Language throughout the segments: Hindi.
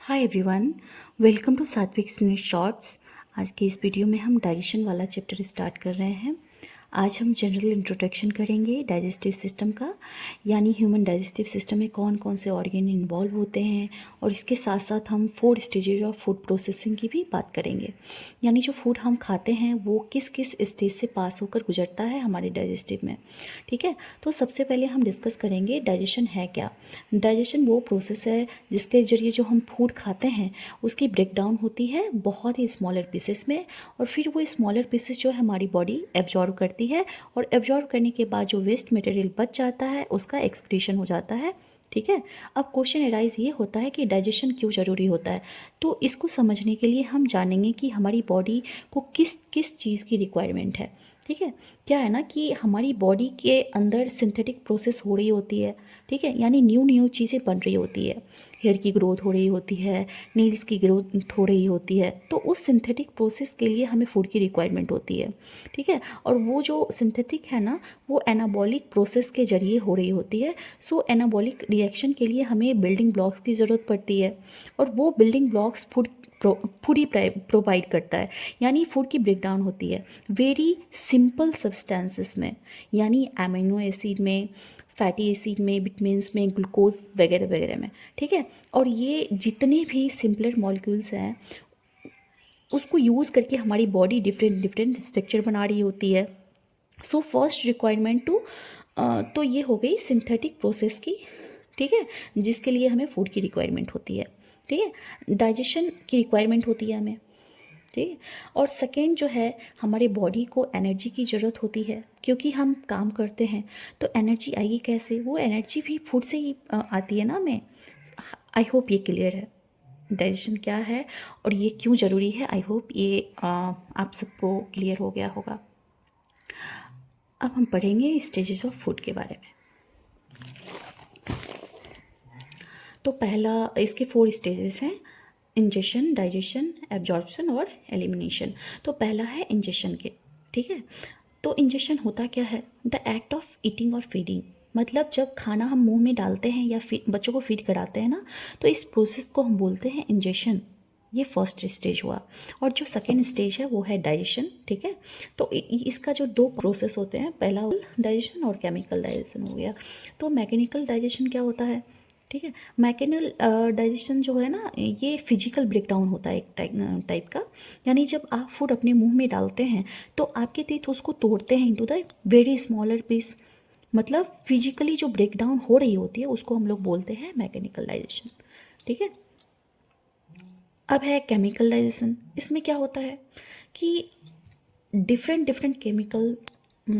हाय एवरीवन, वेलकम टू सात्विक मिनट शॉर्ट्स। आज के इस वीडियो में हम डाइजेशन वाला चैप्टर स्टार्ट कर रहे हैं। आज हम जनरल इंट्रोडक्शन करेंगे डाइजेस्टिव सिस्टम का, यानी ह्यूमन डाइजेस्टिव सिस्टम में कौन कौन से ऑर्गन इन्वॉल्व होते हैं, और इसके साथ साथ हम 4 स्टेजेज ऑफ फूड प्रोसेसिंग की भी बात करेंगे। यानी जो फूड हम खाते हैं वो किस किस स्टेज से पास होकर गुजरता है हमारे डाइजेस्टिव में। ठीक है, तो सबसे पहले हम डिस्कस करेंगे डाइजेशन है क्या। डाइजेशन वो प्रोसेस है जिसके जरिए जो हम फूड खाते हैं उसकी ब्रेकडाउन होती है बहुत ही स्मॉलर पीसेस में, और फिर वो स्मॉलर पीसेस जो है हमारी बॉडी एब्जॉर्व करती है, और एब्जॉर्व करने के बाद जो वेस्ट मटेरियल बच जाता है उसका एक्सक्रीशन हो जाता है। ठीक है, अब क्वेश्चन एराइज ये होता है कि डाइजेशन क्यों ज़रूरी होता है। तो इसको समझने के लिए हम जानेंगे कि हमारी बॉडी को किस किस चीज़ की रिक्वायरमेंट है। ठीक है, क्या है ना कि हमारी बॉडी के अंदर सिंथेटिक प्रोसेस हो रही होती है। ठीक है, यानी न्यू न्यू चीज़ें बन रही होती है, हेयर की ग्रोथ हो रही होती है, नील्स की ग्रोथ हो रही होती है, तो उस सिंथेटिक प्रोसेस के लिए हमें फूड की रिक्वायरमेंट होती है। ठीक है, और वो जो सिंथेटिक है ना वो एनाबॉलिक प्रोसेस के जरिए हो रही होती है। सो एनाबॉलिक रिएक्शन के लिए हमें बिल्डिंग ब्लॉक्स की ज़रूरत पड़ती है, और वो बिल्डिंग ब्लॉक्स फूड ही प्रोवाइड करता है। यानी फूड की ब्रेकडाउन होती है वेरी सिंपल सब्सटेंसेस में, यानी एमिनो एसिड में, फैटी एसिड में, विटामिन्स में, ग्लूकोज वगैरह वगैरह में। ठीक है, और ये जितने भी सिंपलर मॉलिक्यूल्स हैं उसको यूज़ करके हमारी बॉडी डिफरेंट डिफरेंट स्ट्रक्चर बना रही होती है। सो फर्स्ट रिक्वायरमेंट टू तो ये हो गई सिंथेटिक प्रोसेस की। ठीक है, जिसके लिए हमें फूड की रिक्वायरमेंट होती है। ठीक है, डाइजेशन की रिक्वायरमेंट होती है हमें। ठीक है, और सेकेंड जो है हमारे बॉडी को एनर्जी की ज़रूरत होती है, क्योंकि हम काम करते हैं तो एनर्जी आएगी कैसे, वो एनर्जी भी फूड से ही आती है ना हमें। आई होप ये क्लियर है डाइजेशन क्या है और ये क्यों ज़रूरी है। आई होप ये आप सबको क्लियर हो गया होगा। अब हम पढ़ेंगे स्टेजेस ऑफ फूड के बारे में। तो पहला, इसके 4 स्टेजेस हैं: इंजेशन, डाइजेशन, एब्जॉर्प्शन और एलिमिनेशन। तो पहला है इंजेशन के। ठीक है, तो इंजेशन होता क्या है? द एक्ट ऑफ ईटिंग और फीडिंग। मतलब जब खाना हम मुंह में डालते हैं या बच्चों को फीड कराते हैं ना, तो इस प्रोसेस को हम बोलते हैं इंजेशन। ये फर्स्ट स्टेज हुआ। और जो सेकेंड स्टेज है वो है डाइजेशन। ठीक है, तो इसका जो 2 प्रोसेस होते हैं, पहला डाइजेशन और केमिकल डाइजेशन हो गया। तो मैकेनिकल डाइजेशन क्या होता है? ठीक है, मैकेनिकल डाइजेशन जो है ना ये फिजिकल ब्रेकडाउन होता है एक टाइप का। यानी जब आप फूड अपने मुंह में डालते हैं तो आपके टीथ उसको तोड़ते हैं into the very smaller piece. मतलब फिजिकली जो ब्रेकडाउन हो रही होती है उसको हम लोग बोलते हैं मैकेनिकल डाइजेशन। ठीक है, अब है केमिकल डाइजेशन। इसमें क्या होता है कि डिफरेंट डिफरेंट केमिकल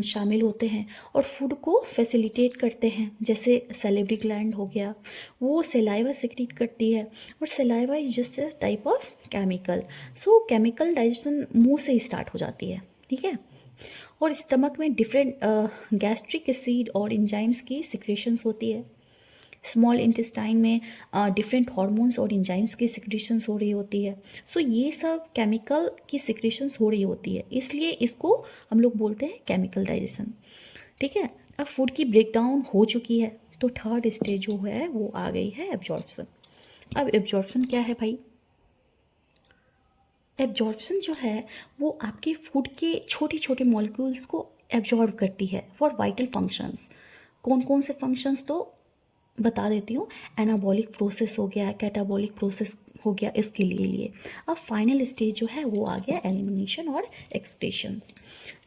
शामिल होते हैं और फूड को फैसिलिटेट करते हैं। जैसे सैलिवरी ग्लैंड हो गया, वो सलाइवा सिक्रीट करती है, और saliva is just a type of chemical. So chemical digestion मुंह से ही स्टार्ट हो जाती है। ठीक है, और स्टमक में डिफरेंट गैस्ट्रिक एसिड और एंजाइम्स की सिक्रेशंस होती है। स्मॉल इंटेस्टाइन में डिफरेंट हॉर्मोन्स और एंजाइम्स की सिक्रेशंस हो रही होती है। सो ये सब केमिकल की सिक्रेशंस हो रही होती है, इसलिए इसको हम लोग बोलते हैं केमिकल डाइजेशन। ठीक है, अब फूड की ब्रेकडाउन हो चुकी है तो थर्ड स्टेज जो है वो आ गई है एब्जॉर्प्शन। अब एब्जॉर्प्शन क्या है भाई? एब्जॉर्प्शन जो है वो आपके फूड के छोटे छोटे मॉलिक्यूल्स को एब्जॉर्ब करती है फॉर वाइटल फंक्शंस। कौन कौन से फंक्शंस तो बता देती हूँ। एनाबॉलिक प्रोसेस हो गया, कैटाबॉलिक प्रोसेस हो गया, इसके लिए अब फाइनल स्टेज जो है वो आ गया एलिमिनेशन और एक्सक्रीशंस।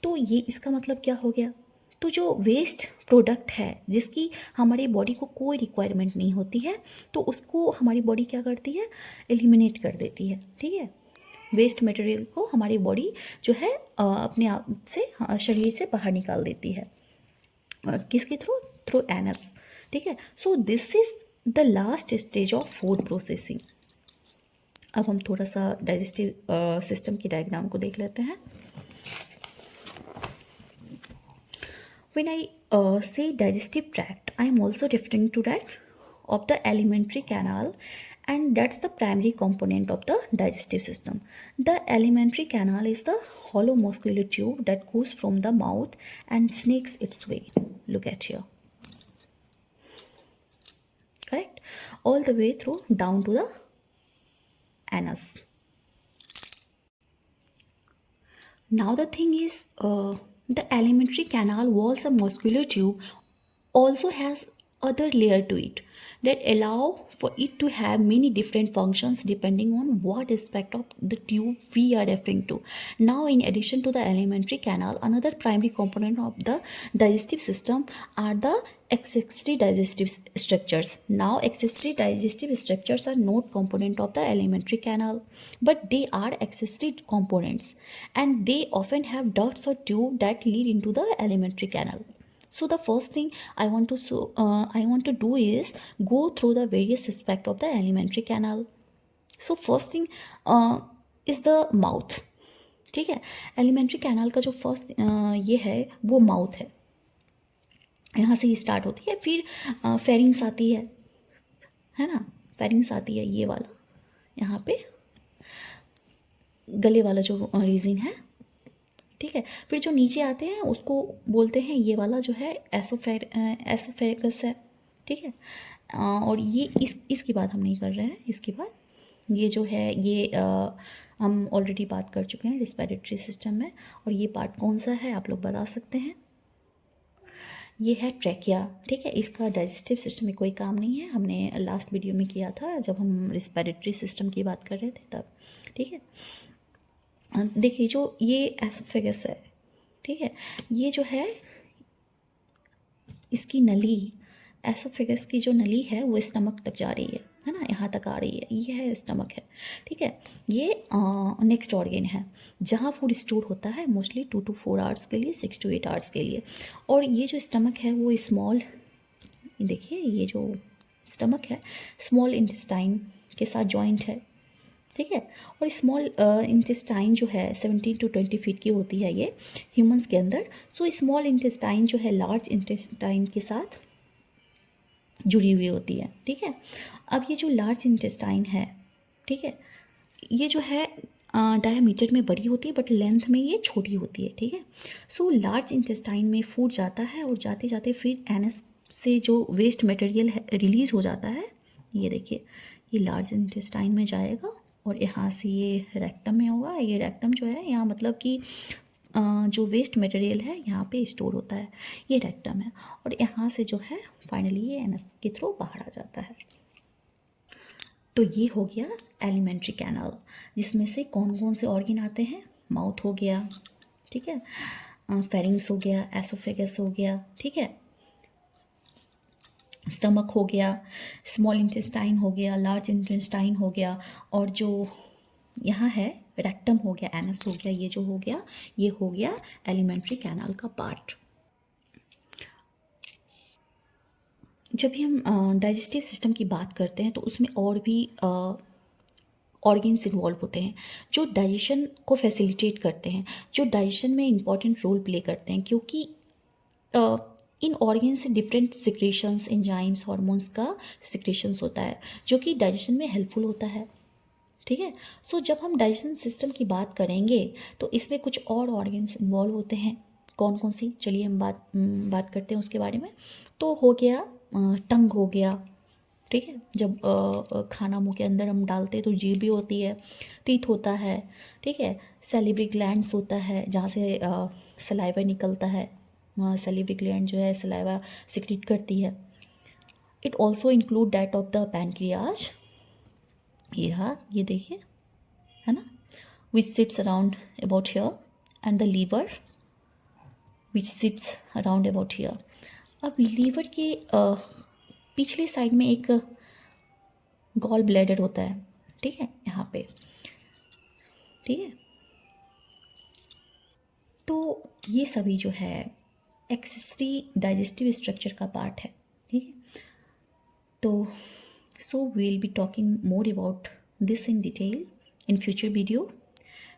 तो ये इसका मतलब क्या हो गया? तो जो वेस्ट प्रोडक्ट है जिसकी हमारी बॉडी को कोई रिक्वायरमेंट नहीं होती है, तो उसको हमारी बॉडी क्या करती है? एलिमिनेट कर देती है। ठीक है, वेस्ट मटेरियल को हमारी बॉडी जो है अपने आप से शरीर से बाहर निकाल देती है। किसके थ्रू? Through anus. ठीक है, so this is the last stage of food processing. अब हम थोड़ा सा डाइजेस्टिव सिस्टम की डायग्राम को देख लेते हैं। When I say digestive tract, I am also referring to that of the alimentary canal, and that's the primary component of the digestive system. The alimentary canal is the hollow muscular tube that goes from the mouth and snakes its way. Look at here. Correct, all the way through down to the anus. Now the thing is, the alimentary canal walls of muscular tube also has other layer to it that allow for it to have many different functions depending on what aspect of the tube we are referring to. Now, in addition to the alimentary canal, another primary component of the digestive system are the accessory digestive structures. Now, accessory digestive structures are not component of the alimentary canal, but they are accessory components, and they often have ducts or tube that lead into the alimentary canal. So the first thing I want to do is go through the various aspect of the alimentary canal. So first thing is the mouth. ठीक है, एलिमेंट्री कैनाल का जो फर्स्ट ये है वो माउथ है, यहाँ से ही स्टार्ट होती है, फिर फेरिंग्स आती है ना, फेरिंग्स आती है ये वाला, यहाँ पे गले वाला जो रीजन है, ठीक है। फिर जो नीचे आते हैं उसको बोलते हैं, ये वाला जो है एसोफेगस है, ठीक है। और ये इसकी बात हम नहीं कर रहे हैं, इसके बाद ये जो है ये हम ऑलरेडी बात कर चुके हैं रिस्पिरेटरी सिस्टम में। और ये पार्ट कौन सा है आप लोग बता सकते हैं? ये है ट्रैकिया, ठीक है। इसका डाइजेस्टिव सिस्टम में कोई काम नहीं है, हमने लास्ट वीडियो में किया था जब हम रिस्पिरेटरी सिस्टम की बात कर रहे थे तब, ठीक है। देखिए जो ये एसोफेगस है, ठीक है, ये जो है इसकी नली, एसोफेगस की जो नली है वो स्टमक तक जा रही है ना, यहाँ तक आ रही है, ये है स्टमक है, ठीक है। ये नेक्स्ट ऑर्गन है जहाँ फूड स्टोर होता है मोस्टली 2 to 4 आवर्स के लिए, 6 to 8 आवर्स के लिए। और ये जो स्टमक है वो स्मॉल, देखिए ये जो स्टमक है स्मॉल इंटेस्टाइन के साथ जॉइंट है, ठीक है। और स्मॉल इंटेस्टाइन जो है 17 to 20 फीट की होती है ये ह्यूमंस के अंदर। सो स्मॉल इंटेस्टाइन जो है लार्ज इंटेस्टाइन के साथ जुड़ी हुई होती है, ठीक है। अब ये जो लार्ज इंटेस्टाइन है, ठीक है, ये जो है डायमीटर में बड़ी होती है बट लेंथ में ये छोटी होती है, ठीक है। सो लार्ज इंटेस्टाइन में फूड जाता है और जाते जाते फिर एनएस से जो वेस्ट मटेरियल रिलीज हो जाता है, ये देखिए ये लार्ज इंटेस्टाइन में जाएगा और यहाँ से ये रेक्टम में होगा। ये रेक्टम जो है यहाँ मतलब कि जो वेस्ट मटेरियल है यहाँ पे स्टोर होता है, ये रेक्टम है। और यहाँ से जो है फाइनली ये एनएस के थ्रू बाहर आ जाता है। तो ये हो गया एलिमेंट्री कैनाल, जिसमें से कौन कौन से ऑर्गन आते हैं? माउथ हो गया, ठीक है, फेरिंग्स हो गया, एसोफेगस हो गया, ठीक है, स्टमक हो गया, स्मॉल इंटेस्टाइन हो गया, लार्ज इंटेस्टाइन हो गया, और जो यहाँ है रेक्टम हो गया, एनस हो गया, ये जो हो गया ये हो गया एलिमेंट्री कैनाल का पार्ट। जब भी हम डाइजेस्टिव सिस्टम की बात करते हैं तो उसमें और भी ऑर्गन्स इन्वॉल्व होते हैं जो डाइजेशन को फैसिलिटेट करते हैं, जो डाइजेशन में इम्पॉर्टेंट रोल प्ले करते हैं, क्योंकि इन ऑर्गन से डिफरेंट सिक्रेशंस, एंजाइम्स, हार्मोन्स का सिक्रेशंस होता है जो कि डाइजेशन में हेल्पफुल होता है, ठीक है। सो जब हम डाइजेशन सिस्टम की बात करेंगे तो इसमें कुछ और ऑर्गन्स इन्वॉल्व होते हैं। कौन कौन सी, चलिए हम बात करते हैं उसके बारे में। तो हो गया टंग हो गया, ठीक है, जब खाना मुंह के अंदर हम डालते हैं तो जीभ भी होती है, टीथ होता है, ठीक है, सैलिवरी ग्लैंड्स होता है जहाँ से सलाइवा निकलता है, सैलिवरी ग्लैंड जो है सलाइवा सिक्रीट करती है। It also include that of the pancreas, ये रहा, ये देखिए, है ना, which sits around about here, and the liver which sits around about here. अब लीवर के पिछली साइड में एक गॉल ब्लैडर होता है, ठीक है, यहाँ पे, ठीक है। तो ये सभी जो है एक्सेसरी डाइजेस्टिव स्ट्रक्चर का पार्ट है, ठीक है। तो so we'll be talking more about this in detail in future video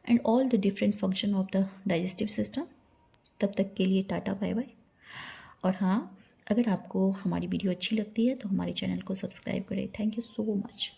and all the different function of the digestive system. तब तक के लिए टाटा बाय बाय। और हाँ, अगर आपको हमारी वीडियो अच्छी लगती है तो हमारे चैनल को सब्सक्राइब करें। Thank you so much.